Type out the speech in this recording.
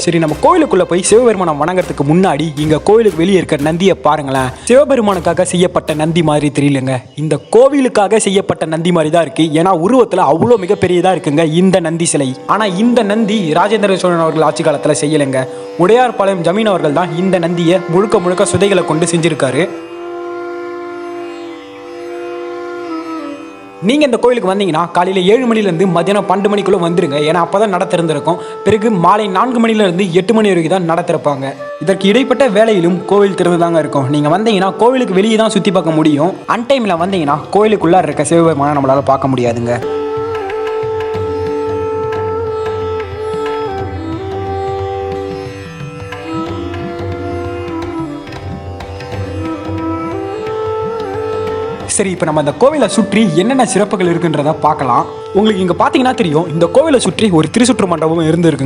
சரி, நம்ம கோயிலுக்குள்ள போய் சிவபெருமானை வணங்குறதுக்கு முன்னாடி இங்க கோயிலுக்கு வெளியே இருக்க நந்தியை பாருங்களேன். சிவபெருமானுக்காக செய்யப்பட்ட நந்தி மாதிரி தெரியலங்க. இந்த கோவிலுக்காக செய்யப்பட்ட நந்தி மாதிரி தான் இருக்கு. ஏன்னா உருவத்துல அவ்வளோ மிகப்பெரியதா இருக்குங்க இந்த நந்தி சிலை. ஆனா இந்த நந்தி ராஜேந்திர சோழன் அவர்கள் ஆட்சி காலத்துல செய்யலைங்க. உடையார்பாளையம் ஜமீன் அவர்கள் தான் இந்த நந்தியை முழுக்க முழுக்க சுதைகளை கொண்டு செஞ்சிருக்காரு. நீங்க இந்த கோயிலுக்கு வந்தீங்கன்னா காலையில 7 மணிலேருந்து மதியானம் 12 மணிக்குள்ள வந்துருங்க. ஏன்னா அப்பதான் நட திறந்திருக்கும். பிறகு மாலை 4 மணிலேருந்து 8 மணி வரைக்கும் தான் நட திறப்பாங்க. இதற்கு இடைப்பட்ட வேலையிலும் கோவில் திறந்துதாங்க இருக்கும். நீங்க வந்தீங்கன்னா கோவிலுக்கு வெளியே தான் சுத்தி பார்க்க முடியும். அன்டைம்ல வந்தீங்கன்னா கோயிலுக்குள்ள இருக்க சிவபெருமானை நம்மளால பார்க்க முடியாதுங்க. சரி, இப்போ நம்ம அந்த கோவிலை சுற்றி என்னென்ன சிறப்புகள் இருக்குன்றத பார்க்கலாம். உங்களுக்கு இங்கே பார்த்தீங்கன்னா தெரியும், இந்த கோவிலை சுற்றி ஒரு திருச்சுற்று மண்டபம் இருந்திருக்கு.